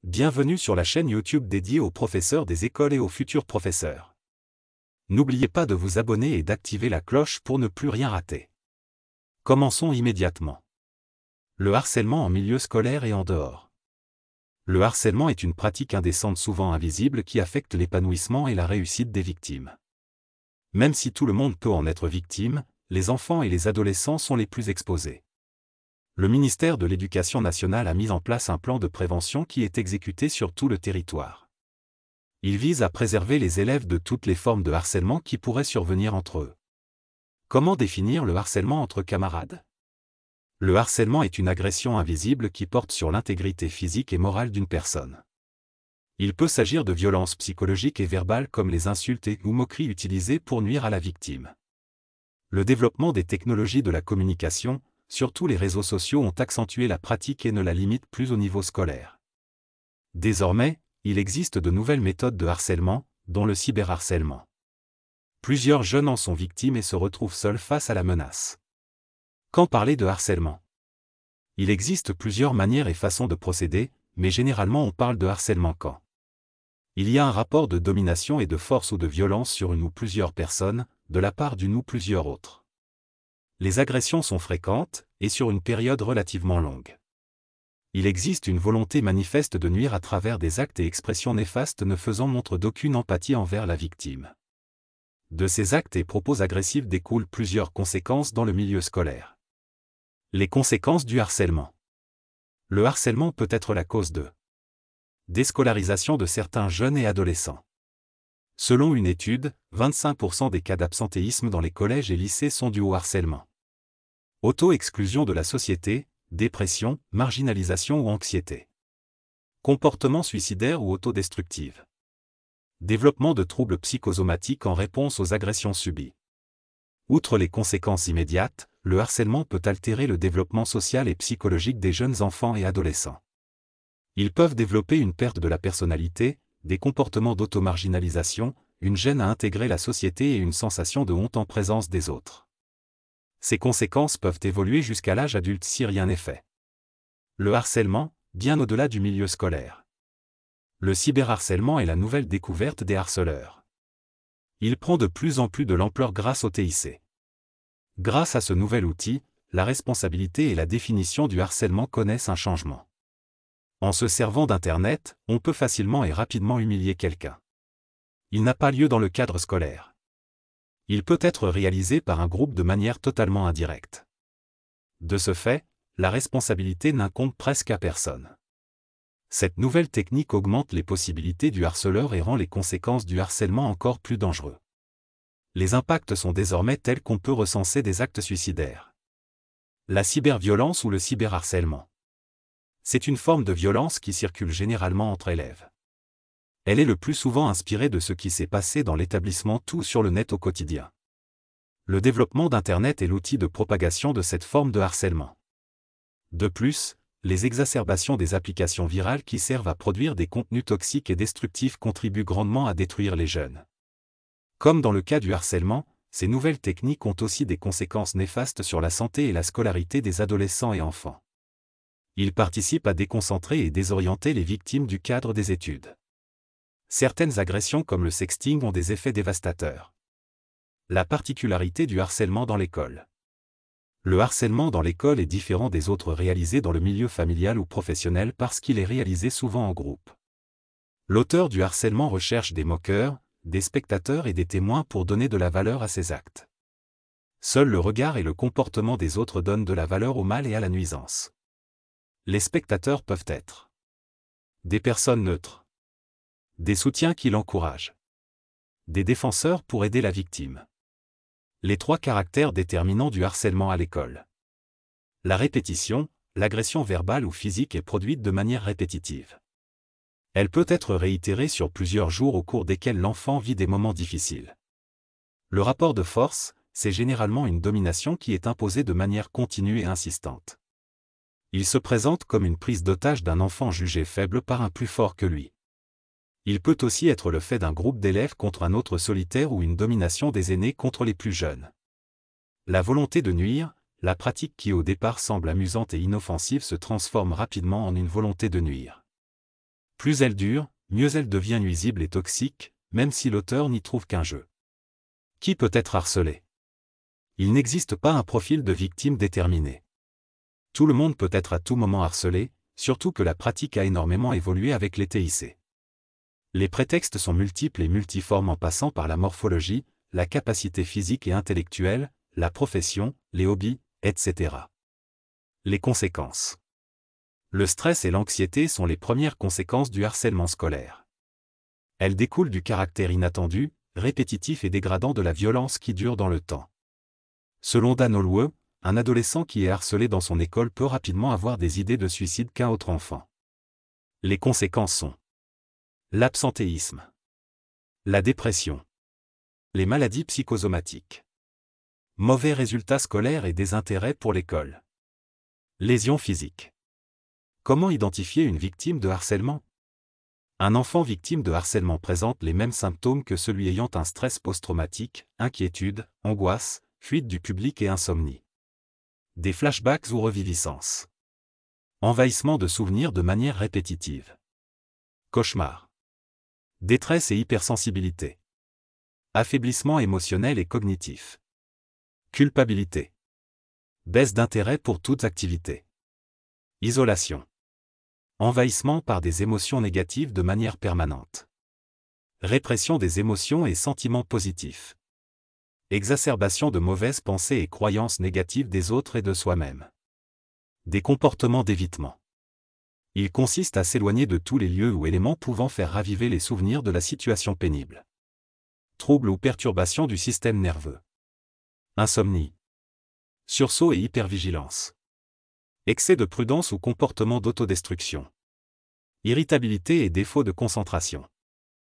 Bienvenue sur la chaîne YouTube dédiée aux professeurs des écoles et aux futurs professeurs. N'oubliez pas de vous abonner et d'activer la cloche pour ne plus rien rater. Commençons immédiatement. Le harcèlement en milieu scolaire et en dehors. Le harcèlement est une pratique indécente souvent invisible qui affecte l'épanouissement et la réussite des victimes. Même si tout le monde peut en être victime, les enfants et les adolescents sont les plus exposés. Le ministère de l'Éducation nationale a mis en place un plan de prévention qui est exécuté sur tout le territoire. Il vise à préserver les élèves de toutes les formes de harcèlement qui pourraient survenir entre eux. Comment définir le harcèlement entre camarades? Le harcèlement est une agression invisible qui porte sur l'intégrité physique et morale d'une personne. Il peut s'agir de violences psychologiques et verbales comme les insultes ou moqueries utilisées pour nuire à la victime. Le développement des technologies de la communication, surtout les réseaux sociaux, ont accentué la pratique et ne la limitent plus au niveau scolaire. Désormais, il existe de nouvelles méthodes de harcèlement, dont le cyberharcèlement. Plusieurs jeunes en sont victimes et se retrouvent seuls face à la menace. Quand parler de harcèlement? Il existe plusieurs manières et façons de procéder, mais généralement on parle de harcèlement quand il y a un rapport de domination et de force ou de violence sur une ou plusieurs personnes, de la part d'une ou plusieurs autres. Les agressions sont fréquentes, et sur une période relativement longue. Il existe une volonté manifeste de nuire à travers des actes et expressions néfastes ne faisant montre d'aucune empathie envers la victime. De ces actes et propos agressifs découlent plusieurs conséquences dans le milieu scolaire. Les conséquences du harcèlement. Le harcèlement peut être la cause de déscolarisation de certains jeunes et adolescents. Selon une étude, 25% des cas d'absentéisme dans les collèges et lycées sont dus au harcèlement. Auto-exclusion de la société, dépression, marginalisation ou anxiété. Comportement suicidaire ou autodestructif. Développement de troubles psychosomatiques en réponse aux agressions subies. Outre les conséquences immédiates, le harcèlement peut altérer le développement social et psychologique des jeunes enfants et adolescents. Ils peuvent développer une perte de la personnalité, des comportements d'auto-marginalisation, une gêne à intégrer la société et une sensation de honte en présence des autres. Ces conséquences peuvent évoluer jusqu'à l'âge adulte si rien n'est fait. Le harcèlement, bien au-delà du milieu scolaire. Le cyberharcèlement est la nouvelle découverte des harceleurs. Il prend de plus en plus de l'ampleur grâce au TIC. Grâce à ce nouvel outil, la responsabilité et la définition du harcèlement connaissent un changement. En se servant d'Internet, on peut facilement et rapidement humilier quelqu'un. Il n'a pas lieu dans le cadre scolaire. Il peut être réalisé par un groupe de manière totalement indirecte. De ce fait, la responsabilité n'incombe presque à personne. Cette nouvelle technique augmente les possibilités du harceleur et rend les conséquences du harcèlement encore plus dangereux. Les impacts sont désormais tels qu'on peut recenser des actes suicidaires. La cyberviolence ou le cyberharcèlement. C'est une forme de violence qui circule généralement entre élèves. Elle est le plus souvent inspirée de ce qui s'est passé dans l'établissement tout sur le net au quotidien. Le développement d'Internet est l'outil de propagation de cette forme de harcèlement. De plus, les exacerbations des applications virales qui servent à produire des contenus toxiques et destructifs contribuent grandement à détruire les jeunes. Comme dans le cas du harcèlement, ces nouvelles techniques ont aussi des conséquences néfastes sur la santé et la scolarité des adolescents et enfants. Ils participent à déconcentrer et désorienter les victimes du cadre des études. Certaines agressions comme le sexting ont des effets dévastateurs. La particularité du harcèlement dans l'école. Le harcèlement dans l'école est différent des autres réalisés dans le milieu familial ou professionnel parce qu'il est réalisé souvent en groupe. L'auteur du harcèlement recherche des moqueurs, des spectateurs et des témoins pour donner de la valeur à ses actes. Seul le regard et le comportement des autres donnent de la valeur au mal et à la nuisance. Les spectateurs peuvent être des personnes neutres, des soutiens qui l'encouragent, des défenseurs pour aider la victime. Les trois caractères déterminants du harcèlement à l'école. La répétition, l'agression verbale ou physique est produite de manière répétitive. Elle peut être réitérée sur plusieurs jours au cours desquels l'enfant vit des moments difficiles. Le rapport de force, c'est généralement une domination qui est imposée de manière continue et insistante. Il se présente comme une prise d'otage d'un enfant jugé faible par un plus fort que lui. Il peut aussi être le fait d'un groupe d'élèves contre un autre solitaire ou une domination des aînés contre les plus jeunes. La volonté de nuire, la pratique qui au départ semble amusante et inoffensive se transforme rapidement en une volonté de nuire. Plus elle dure, mieux elle devient nuisible et toxique, même si l'auteur n'y trouve qu'un jeu. Qui peut être harcelé? Il n'existe pas un profil de victime déterminé. Tout le monde peut être à tout moment harcelé, surtout que la pratique a énormément évolué avec les TIC. Les prétextes sont multiples et multiformes en passant par la morphologie, la capacité physique et intellectuelle, la profession, les hobbies, etc. Les conséquences. Le stress et l'anxiété sont les premières conséquences du harcèlement scolaire. Elles découlent du caractère inattendu, répétitif et dégradant de la violence qui dure dans le temps. Selon Dan Holloway, un adolescent qui est harcelé dans son école peut rapidement avoir des idées de suicide qu'un autre enfant. Les conséquences sont l'absentéisme, la dépression, les maladies psychosomatiques, mauvais résultats scolaires et désintérêt pour l'école, lésions physiques. Comment identifier une victime de harcèlement? Un enfant victime de harcèlement présente les mêmes symptômes que celui ayant un stress post-traumatique, inquiétude, angoisse, fuite du public et insomnie. Des flashbacks ou reviviscences. Envahissement de souvenirs de manière répétitive. Cauchemar. Détresse et hypersensibilité. Affaiblissement émotionnel et cognitif. Culpabilité. Baisse d'intérêt pour toute activité. Isolation. Envahissement par des émotions négatives de manière permanente. Répression des émotions et sentiments positifs. Exacerbation de mauvaises pensées et croyances négatives des autres et de soi-même. Des comportements d'évitement. Il consiste à s'éloigner de tous les lieux ou éléments pouvant faire raviver les souvenirs de la situation pénible. Troubles ou perturbations du système nerveux. Insomnie. Sursaut et hypervigilance. Excès de prudence ou comportement d'autodestruction. Irritabilité et défaut de concentration.